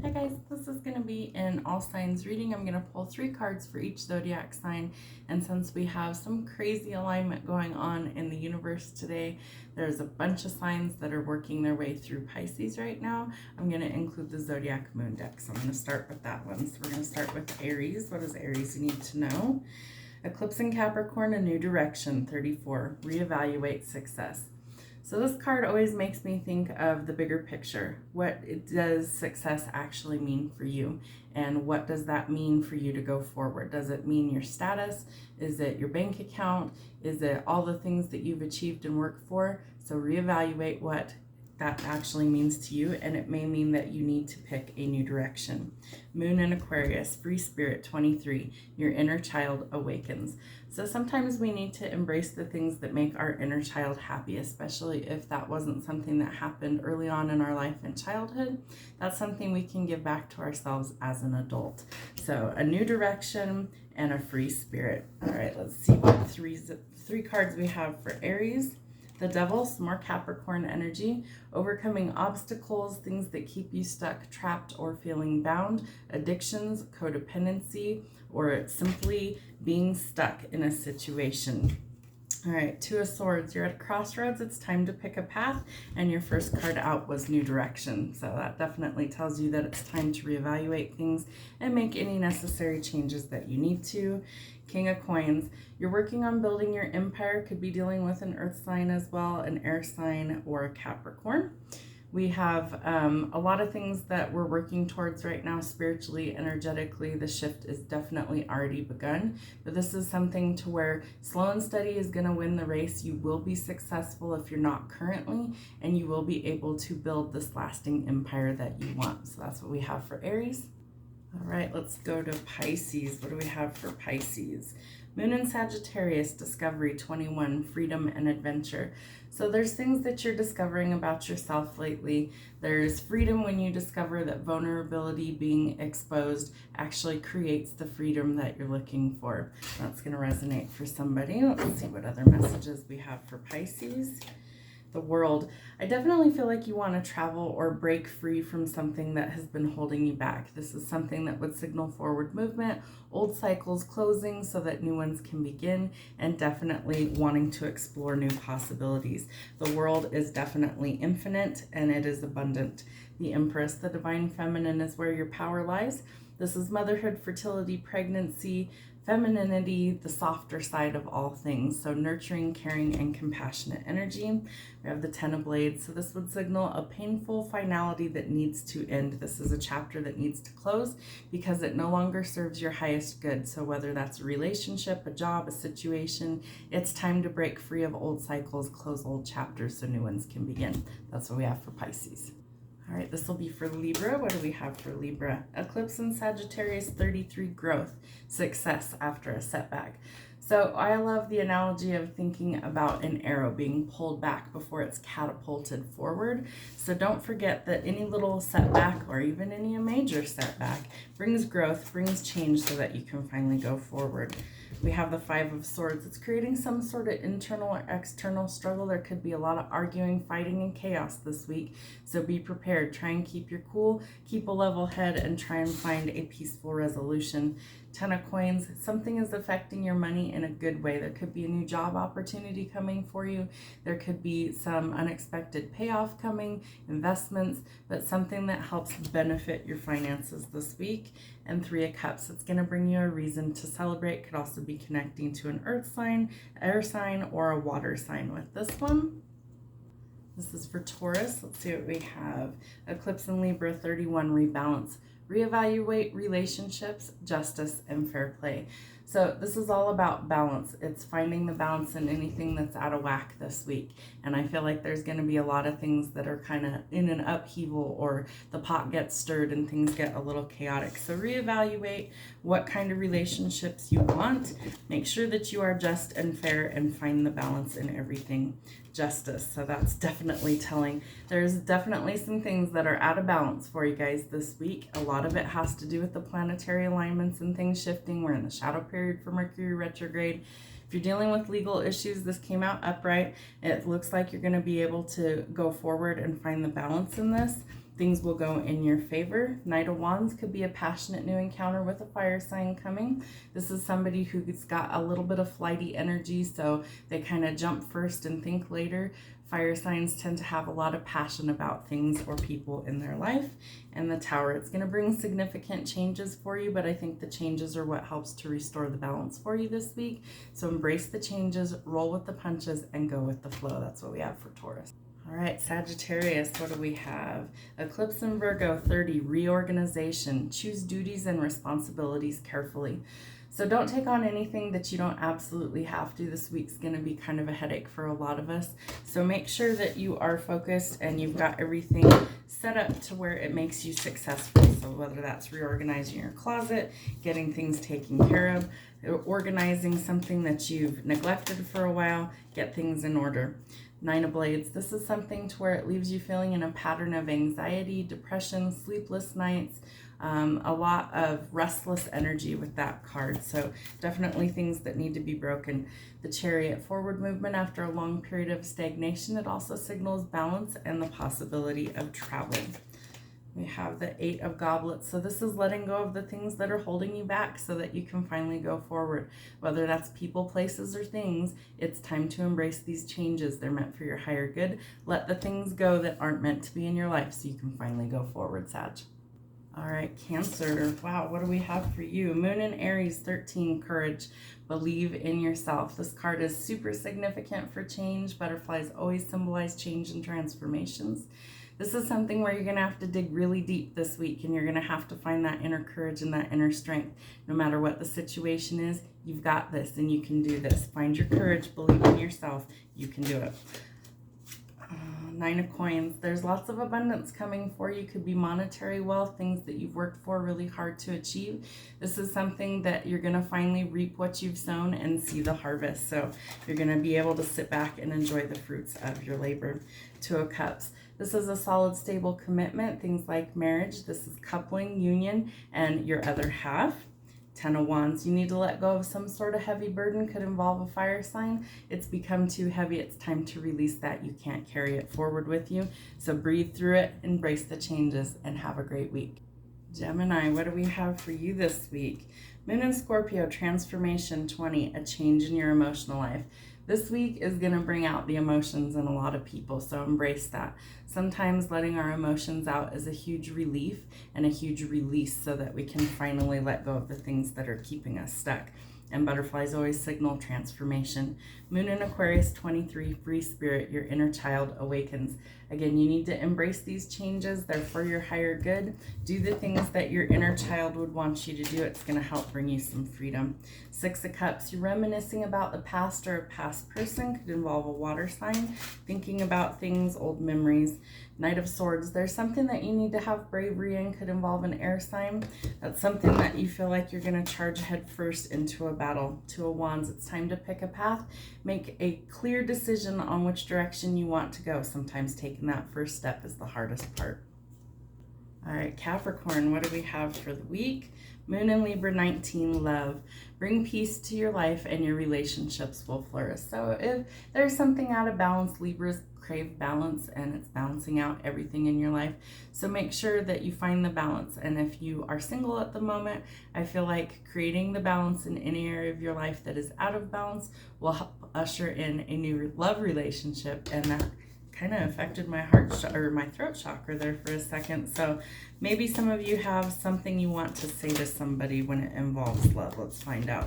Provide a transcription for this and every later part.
Hi guys, this is going to be an all signs reading. I'm going to pull 3 cards for each zodiac sign, and since we have some crazy alignment going on in the universe today, there's a bunch of signs that are working their way through Pisces right now. I'm going to include the zodiac moon deck, so I'm going to start with that one. So we're going to start with Aries. What does Aries need to know? Eclipse in Capricorn, a new direction, 34, reevaluate success. So this card always makes me think of the bigger picture. What does success actually mean for you? And what does that mean for you to go forward? Does it mean your status? Is it your bank account? Is it all the things that you've achieved and worked for? So reevaluate what that actually means to you, and it may mean that you need to pick a new direction. Moon in Aquarius, free spirit, 23, your inner child awakens. So sometimes we need to embrace the things that make our inner child happy, especially if that wasn't something that happened early on in our life in childhood. That's something we can give back to ourselves as an adult. So a new direction and a free spirit. All right, let's see what three cards we have for Aries. The Devil, some more Capricorn energy, overcoming obstacles, things that keep you stuck, trapped, or feeling bound, addictions, codependency, or simply being stuck in a situation. All right, Two of Swords, you're at a crossroads. It's time to pick a path, and your first card out was New Direction. So that definitely tells you that it's time to reevaluate things and make any necessary changes that you need to. King of Coins, you're working on building your empire, could be dealing with an earth sign as well, an air sign, or a Capricorn. We have a lot of things that we're working towards right now spiritually, energetically. The shift is definitely already begun, but this is something to where slow and steady is going to win the race. You will be successful if you're not currently, and you will be able to build this lasting empire that you want. So that's what we have for Aries. All right, let's go to Pisces. What do we have for Pisces? Moon in Sagittarius, discovery, 21, freedom and adventure. So there's things that you're discovering about yourself lately. There's freedom when you discover that vulnerability, being exposed, actually creates the freedom that you're looking for. That's going to resonate for somebody. Let's see what other messages we have for Pisces. The World. I definitely feel like you want to travel or break free from something that has been holding you back. This is something that would signal forward movement, old cycles closing so that new ones can begin, and definitely wanting to explore new possibilities. The world is definitely infinite and it is abundant. The Empress, the divine feminine, is where your power lies. This is motherhood, fertility, pregnancy, femininity, the softer side of all things. So nurturing, caring, and compassionate energy. We have the Ten of Blades. So this would signal a painful finality that needs to end. This is a chapter that needs to close because it no longer serves your highest good. So whether that's a relationship, a job, a situation, it's time to break free of old cycles, close old chapters so new ones can begin. That's what we have for Pisces. All right, this will be for Libra. What do we have for Libra? Eclipse in Sagittarius, 33, growth, success after a setback. So I love the analogy of thinking about an arrow being pulled back before it's catapulted forward. So don't forget that any little setback or even any major setback brings growth, brings change so that you can finally go forward. We have the Five of Swords. It's creating some sort of internal or external struggle. There could be a lot of arguing, fighting, and chaos this week. So be prepared. Try and keep your cool, keep a level head, and try and find a peaceful resolution. Ten of Coins. Something is affecting your money in a good way. There could be a new job opportunity coming for you. There could be some unexpected payoff coming, investments, but something that helps benefit your finances this week. And Three of Cups. It's going to bring you a reason to celebrate. Could also be connecting to an earth sign, air sign, or a water sign with this one. This is for Taurus. Let's see what we have. Eclipse in Libra, 31, rebalance. Reevaluate relationships, justice, and fair play. So this is all about balance. It's finding the balance in anything that's out of whack this week. And I feel like there's going to be a lot of things that are kind of in an upheaval, or the pot gets stirred and things get a little chaotic. So reevaluate what kind of relationships you want. Make sure that you are just and fair and find the balance in everything. Justice. So that's definitely telling. There's definitely some things that are out of balance for you guys this week. A lot of it has to do with the planetary alignments and things shifting. We're in the shadow period for Mercury retrograde. If you're dealing with legal issues, this came out upright. It looks like you're going to be able to go forward and find the balance in this. things will go in your favor. Knight of Wands could be a passionate new encounter with a fire sign coming. This is somebody who's got a little bit of flighty energy, so they kind of jump first and think later. Fire signs tend to have a lot of passion about things or people in their life. And the Tower, it's going to bring significant changes for you, but I think the changes are what helps to restore the balance for you this week. So embrace the changes, roll with the punches, and go with the flow. That's what we have for Taurus. All right, Sagittarius, what do we have? Eclipse in Virgo, 30, reorganization. Choose duties and responsibilities carefully. So don't take on anything that you don't absolutely have to. This week's going to be kind of a headache for a lot of us. So make sure that you are focused and you've got everything set up to where it makes you successful. So whether that's reorganizing your closet, getting things taken care of, organizing something that you've neglected for a while, get things in order. Nine of Blades, this is something to where it leaves you feeling in a pattern of anxiety, depression, sleepless nights, a lot of restless energy with that card. So definitely things that need to be broken. The Chariot, forward movement after a long period of stagnation. It also signals balance and the possibility of travel. We have the Eight of Goblets. So this is letting go of the things that are holding you back so that you can finally go forward. Whether that's people, places, or things, it's time to embrace these changes. They're meant for your higher good. Let the things go that aren't meant to be in your life so you can finally go forward, Sag. All right, Cancer. Wow, what do we have for you? Moon in Aries, 13, courage. Believe in yourself. This card is super significant for change. Butterflies always symbolize change and transformations. This is something where you're going to have to dig really deep this week, and you're going to have to find that inner courage and that inner strength. No matter what the situation is, you've got this and you can do this. Find your courage, believe in yourself. You can do it. Nine of Coins. There's lots of abundance coming for you. Could be monetary wealth, things that you've worked for really hard to achieve. This is something that you're going to finally reap what you've sown and see the harvest. So you're going to be able to sit back and enjoy the fruits of your labor. Two of Cups. This is a solid, stable commitment, things like marriage. This is coupling, union, and your other half. Ten of Wands. You need to let go of some sort of heavy burden. Could involve a fire sign. It's become too heavy. It's time to release that. You can't carry it forward with you. So breathe through it, embrace the changes, and have a great week. Gemini, what do we have for you this week? Moon in Scorpio, transformation, 20, a change in your emotional life. This week is going to bring out the emotions in a lot of people, so embrace that. Sometimes letting our emotions out is a huge relief and a huge release so that we can finally let go of the things that are keeping us stuck. And butterflies always signal transformation. Moon in Aquarius, 23, free spirit, your inner child awakens. Again, you need to embrace these changes. They're for your higher good. Do the things that your inner child would want you to do. It's going to help bring you some freedom. Six of Cups, you're reminiscing about the past or a past person. Could involve a water sign. Thinking about things, old memories. Knight of Swords, there's something that you need to have bravery in. Could involve an air sign. That's something that you feel like you're going to charge head first into a battle. Two of Wands, it's time to pick a path. Make a clear decision on which direction you want to go. Sometimes taking that first step is the hardest part. All right, Capricorn, what do we have for the week? Moon in Libra, 19, love. Bring peace to your life and your relationships will flourish. So if there's something out of balance, Libras crave balance and it's balancing out everything in your life. So make sure that you find the balance. And if you are single at the moment, I feel like creating the balance in any area of your life that is out of balance will help usher in a new love relationship. And that kind of affected my my throat chakra there for a second. So maybe some of you have something you want to say to somebody when it involves love. Let's find out.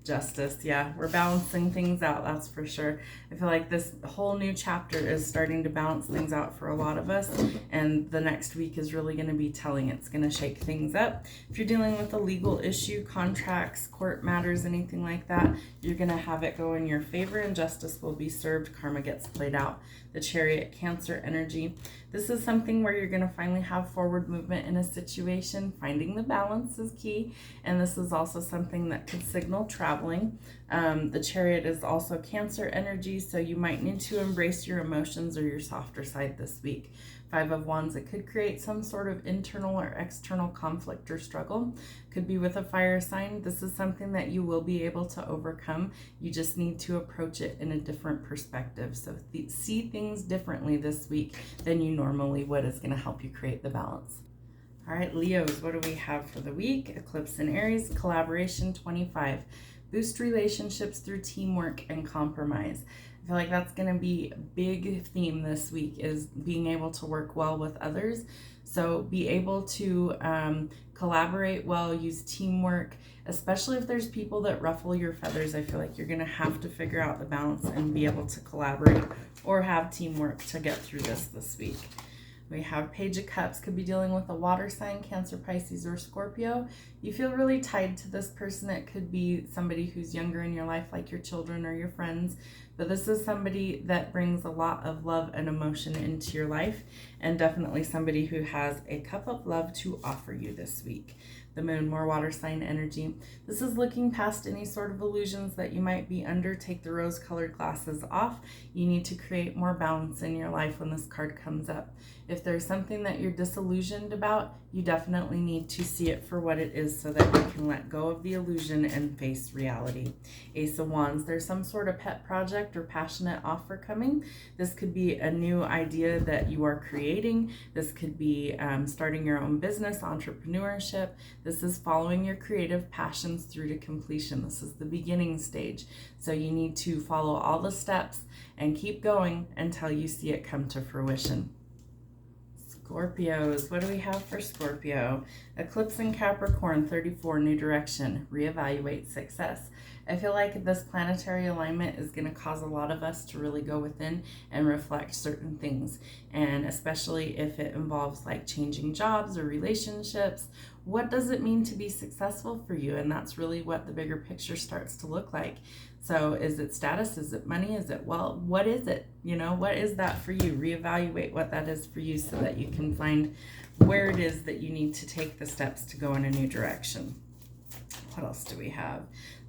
Justice, yeah, we're balancing things out, that's for sure. I feel like this whole new chapter is starting to balance things out for a lot of us, and the next week is really going to be telling. It's going to shake things up. If you're dealing with a legal issue, contracts, court matters, anything like that, you're going to have it go in your favor and justice will be served. Karma gets played out. The Chariot, Cancer energy. This is something where you're going to finally have forward movement in a situation. Finding the balance is key, and this is also something that could signal traveling. The Chariot is also Cancer energy, so you might need to embrace your emotions or your softer side this week. Five of Wands, it could create some sort of internal or external conflict or struggle. Could be with a fire sign. This is something that you will be able to overcome. You just need to approach it in a different perspective. So see things differently this week than you normally would is going to help you create the balance. All right, Leos, what do we have for the week? Eclipse in Aries, collaboration 25. Boost relationships through teamwork and compromise. I feel like that's going to be a big theme this week, is being able to work well with others. So be able to collaborate well, use teamwork, especially if there's people that ruffle your feathers. I feel like you're going to have to figure out the balance and be able to collaborate or have teamwork to get through this week. We have Page of Cups, could be dealing with a water sign, Cancer, Pisces, or Scorpio. You feel really tied to this person. It could be somebody who's younger in your life, like your children or your friends. But this is somebody that brings a lot of love and emotion into your life, and definitely somebody who has a cup of love to offer you this week. The Moon, more water sign energy. This is looking past any sort of illusions that you might be under. Take the rose-colored glasses off. You need to create more balance in your life when this card comes up. If there's something that you're disillusioned about, you definitely need to see it for what it is so that you can let go of the illusion and face reality. Ace of Wands, there's some sort of pet project or passionate offer coming. This could be a new idea that you are creating. This could be starting your own business, entrepreneurship. This is following your creative passions through to completion. This is the beginning stage. So you need to follow all the steps and keep going until you see it come to fruition. Scorpios, what do we have for Scorpio? Eclipse in Capricorn, 34, new direction, reevaluate success. I feel like this planetary alignment is going to cause a lot of us to really go within and reflect certain things. And especially if it involves like changing jobs or relationships, what does it mean to be successful for you? And that's really what the bigger picture starts to look like. So is it status? Is it money? Is it, well, what is it? You know, what is that for you? Reevaluate what that is for you so that you can find where it is that you need to take the steps to go in a new direction. What else do we have?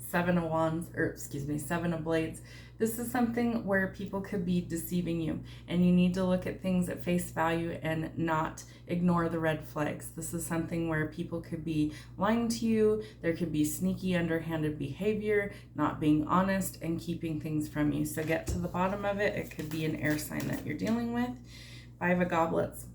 Seven of Wands, or excuse me, Seven of Blades. This is something where people could be deceiving you, and you need to look at things at face value and not ignore the red flags. This is something where people could be lying to you. There could be sneaky, underhanded behavior, not being honest, and keeping things from you. So get to the bottom of it. It could be an air sign that you're dealing with. Five of Goblets.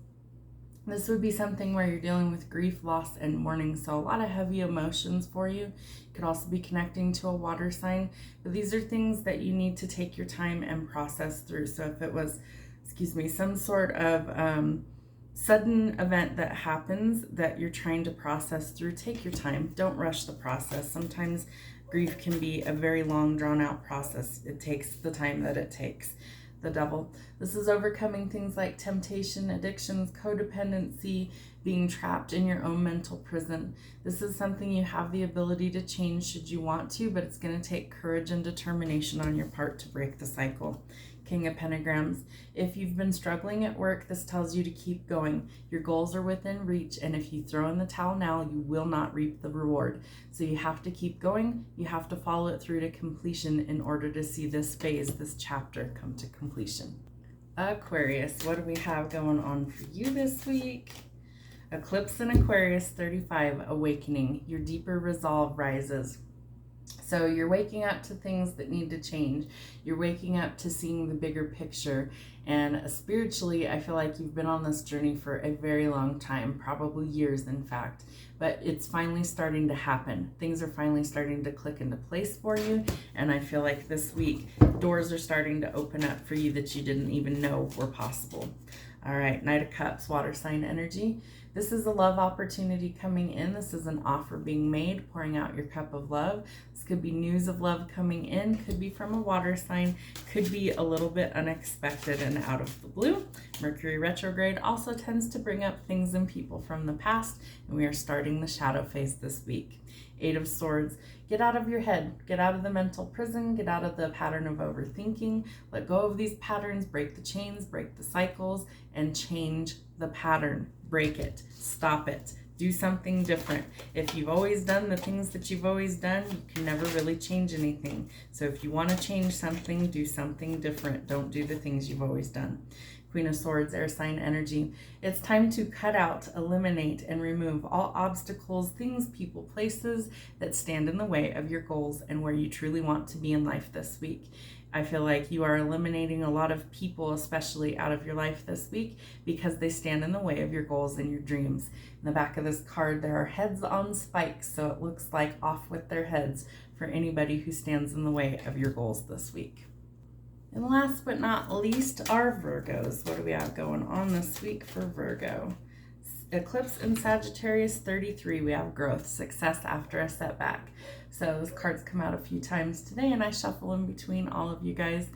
This would be something where you're dealing with grief, loss, and mourning. So a lot of heavy emotions for you. Could also be connecting to a water sign. But these are things that you need to take your time and process through. So if it was, excuse me, some sort of sudden event that happens that you're trying to process through, take your time. Don't rush the process. Sometimes grief can be a very long, drawn-out process. It takes the time that it takes. The Devil. This is overcoming things like temptation, addictions, codependency, being trapped in your own mental prison. This is something you have the ability to change should you want to, but it's going to take courage and determination on your part to break the cycle. King of Pentagrams. If you've been struggling at work, this tells you to keep going. Your goals are within reach, and if you throw in the towel now, you will not reap the reward. So you have to keep going. You have to follow it through to completion in order to see this phase, this chapter, come to completion. Aquarius, what do we have going on for you this week? Eclipse in Aquarius, 35, awakening. Your deeper resolve rises. So you're waking up to things that need to change. You're waking up to seeing the bigger picture. And spiritually, I feel like you've been on this journey for a very long time, probably years, in fact. But it's finally starting to happen. Things are finally starting to click into place for you. And I feel like this week, doors are starting to open up for you that you didn't even know were possible. All right, Knight of Cups, water sign energy. This is a love opportunity coming in. This is an offer being made, pouring out your cup of love. This could be news of love coming in, could be from a water sign, could be a little bit unexpected and out of the blue. Mercury retrograde also tends to bring up things and people from the past, and we are starting the shadow phase this week. Eight of Swords. Get out of your head. Get out of the mental prison. Get out of the pattern of overthinking. Let go of these patterns. Break the chains. Break the cycles. And change the pattern. Break it. Stop it. Do something different. If you've always done the things that you've always done, you can never really change anything. So if you want to change something, do something different. Don't do the things you've always done. Queen of Swords, air sign energy. It's time to cut out, eliminate, and remove all obstacles, things, people, places that stand in the way of your goals and where you truly want to be in life this week. I feel like you are eliminating a lot of people, especially out of your life this week, because they stand in the way of your goals and your dreams. In the back of this card, there are heads on spikes, so it looks like off with their heads for anybody who stands in the way of your goals this week. And last but not least are Virgos. What do we have going on this week for Virgo? Eclipse in Sagittarius 33, we have growth, success after a setback. So those cards come out a few times today and I shuffle in between all of you guys.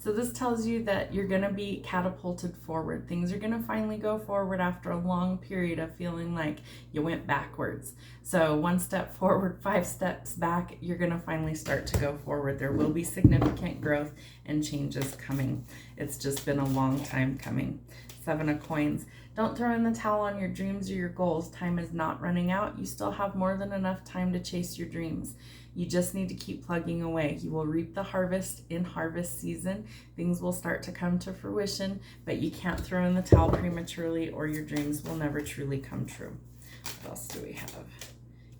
So this tells you that you're going to be catapulted forward. Things are going to finally go forward after a long period of feeling like you went backwards. So 1 step forward, 5 steps back, you're going to finally start to go forward. There will be significant growth and changes coming. It's just been a long time coming. 7 of Coins. Don't throw in the towel on your dreams or your goals. Time is not running out. You still have more than enough time to chase your dreams. You just need to keep plugging away. You will reap the harvest in harvest season. Things will start to come to fruition, but you can't throw in the towel prematurely or your dreams will never truly come true. What else do we have?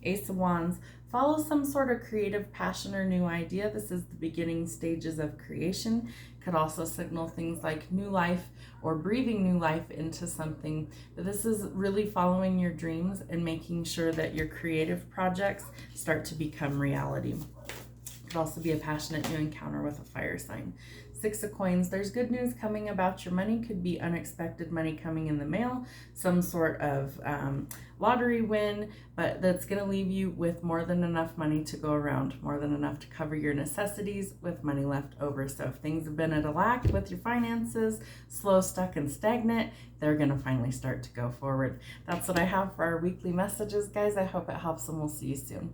Ace of Wands. Follow some sort of creative passion or new idea. This is the beginning stages of creation. Could also signal things like new life or breathing new life into something. But this is really following your dreams and making sure that your creative projects start to become reality. Could also be a passionate new encounter with a fire sign. 6 of Coins, there's good news coming about your money. Could be unexpected money coming in the mail, some sort of lottery win, but that's going to leave you with more than enough money to go around, more than enough to cover your necessities with money left over. So if things have been at a lack with your finances, slow, stuck, and stagnant, they're going to finally start to go forward. That's what I have for our weekly messages, guys. I hope it helps and we'll see you soon.